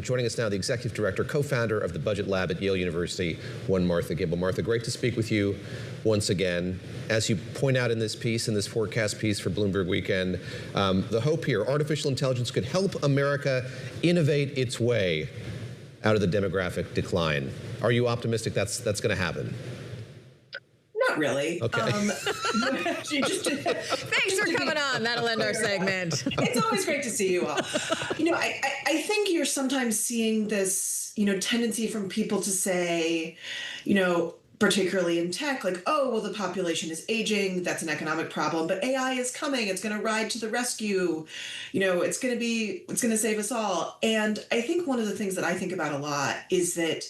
Joining us now, the executive director, co-founder of the budget lab at Yale University, one Martha Gimbel. Martha, great to speak with you once again. As you point out in this piece, in this forecast piece for Bloomberg Weekend, the hope here, artificial intelligence could help America innovate its way out of the demographic decline. Are you optimistic that's going to happen? Not really. Okay. Thanks for coming on. That'll end our segment. It's always great to see you all. I think you're sometimes seeing this, tendency from people to say, particularly in tech, like, oh, well, the population is aging. That's an economic problem. But AI is coming. It's going to ride to the rescue. It's going to save us all. And I think one of the things that I think about a lot is that,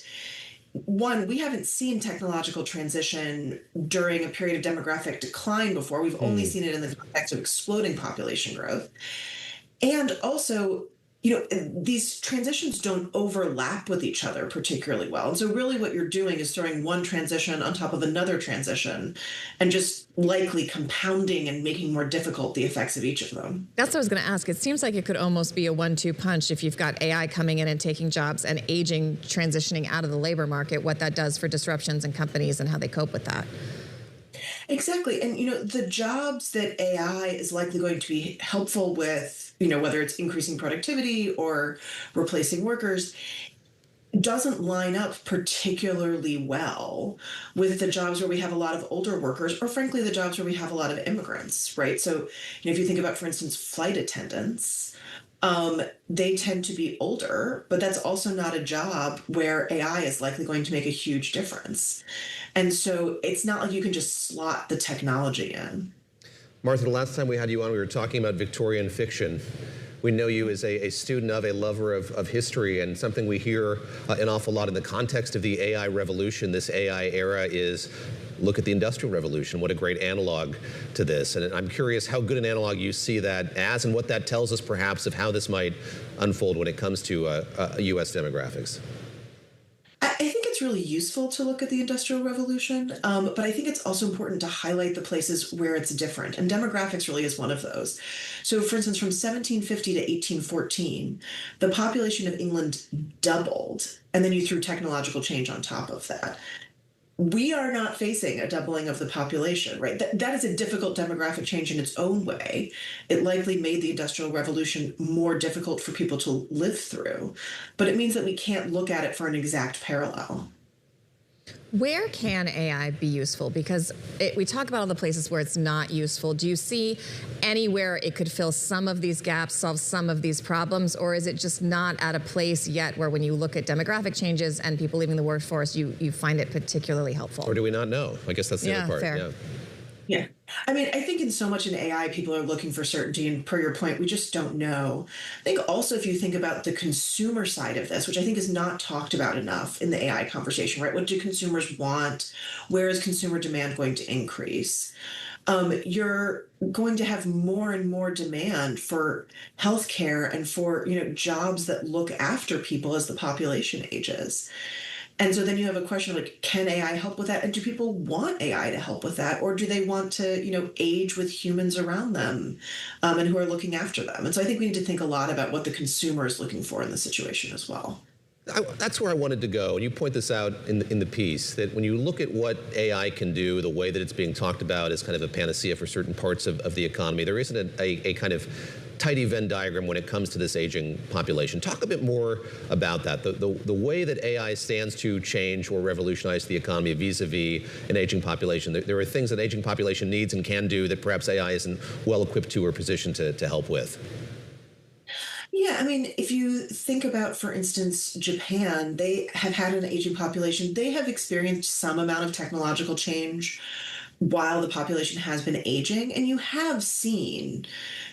one, we haven't seen technological transition during a period of demographic decline before. We've only seen it in the context of exploding population growth. And also, these transitions don't overlap with each other particularly well. And so really what you're doing is throwing one transition on top of another transition and just likely compounding and making more difficult the effects of each of them. That's what I was going to ask. It seems like it could almost be a 1-2 punch if you've got AI coming in and taking jobs and aging, transitioning out of the labor market, what that does for disruptions in companies and how they cope with that. Exactly. And, the jobs that AI is likely going to be helpful with, whether it's increasing productivity or replacing workers, doesn't line up particularly well with the jobs where we have a lot of older workers, or frankly, the jobs where we have a lot of immigrants, right? So, if you think about, for instance, flight attendants, they tend to be older, but that's also not a job where AI is likely going to make a huge difference. And so it's not like you can just slot the technology in. Martha, the last time we had you on, we were talking about Victorian fiction. We know you as a student of, a lover of history, and something we hear an awful lot in the context of the AI revolution, this AI era, is look at the Industrial Revolution. What a great analog to this. And I'm curious how good an analog you see that as, and what that tells us perhaps of how this might unfold when it comes to U.S. demographics. I think it's really useful to look at the Industrial Revolution, but I think it's also important to highlight the places where it's different, and demographics really is one of those. So, for instance, from 1750 to 1814, the population of England doubled, and then you threw technological change on top of that. We are not facing a doubling of the population, right? That is a difficult demographic change in its own way. It likely made the Industrial Revolution more difficult for people to live through, but it means that we can't look at it for an exact parallel. Where can AI be useful? Because we talk about all the places where it's not useful. Do you see anywhere it could fill some of these gaps, solve some of these problems, or is it just not at a place yet where when you look at demographic changes and people leaving the workforce, you find it particularly helpful? Or do we not know? I guess that's the other part. Fair. Yeah. I mean, I think in so much in AI, people are looking for certainty. And per your point, we just don't know. I think also if you think about the consumer side of this, which I think is not talked about enough in the AI conversation, right? What do consumers want? Where is consumer demand going to increase? You're going to have more and more demand for healthcare and for, jobs that look after people as the population ages. And so then you have a question like, can AI help with that? And do people want AI to help with that? Or do they want to, age with humans around them and who are looking after them? And so I think we need to think a lot about what the consumer is looking for in the situation as well. That's where I wanted to go. And you point this out in the piece, that when you look at what AI can do, the way that it's being talked about as kind of a panacea for certain parts of the economy, there isn't a kind of tidy Venn diagram when it comes to this aging population. Talk a bit more about that, the way that AI stands to change or revolutionize the economy vis-a-vis an aging population. There are things that an aging population needs and can do that perhaps AI isn't well equipped to or positioned to help with. Yeah, I mean, if you think about, for instance, Japan, they have had an aging population. They have experienced some amount of technological change while the population has been aging. And you have seen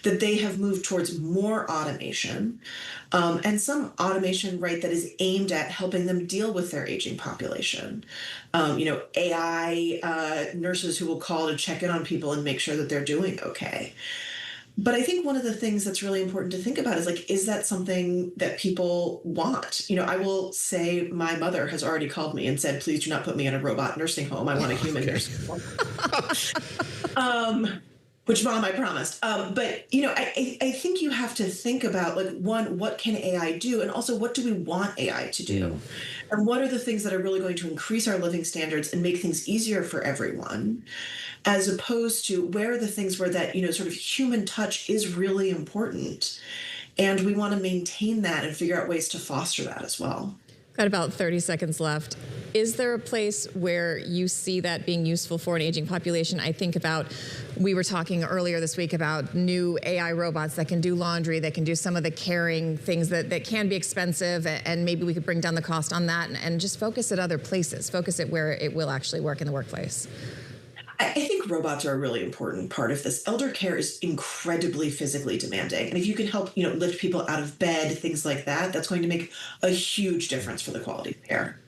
that they have moved towards more automation and some automation, right, that is aimed at helping them deal with their aging population. AI nurses who will call to check in on people and make sure that they're doing okay. But I think one of the things that's really important to think about is, like, is that something that people want? I will say my mother has already called me and said, please do not put me in a robot nursing home. I want a human nursing home. Which, Mom, I promised. But, I think you have to think about, like, one, what can AI do? And also, what do we want AI to do? And what are the things that are really going to increase our living standards and make things easier for everyone? As opposed to where are the things where that, sort of human touch is really important. And we want to maintain that and figure out ways to foster that as well. Got about 30 seconds left. Is there a place where you see that being useful for an aging population? I think about, we were talking earlier this week about new AI robots that can do laundry, that can do some of the caring things that can be expensive, and maybe we could bring down the cost on that and just focus at other places, focus it where it will actually work in the workplace. I think robots are a really important part of this. Elder care is incredibly physically demanding. And if you can help, lift people out of bed, things like that, that's going to make a huge difference for the quality of care.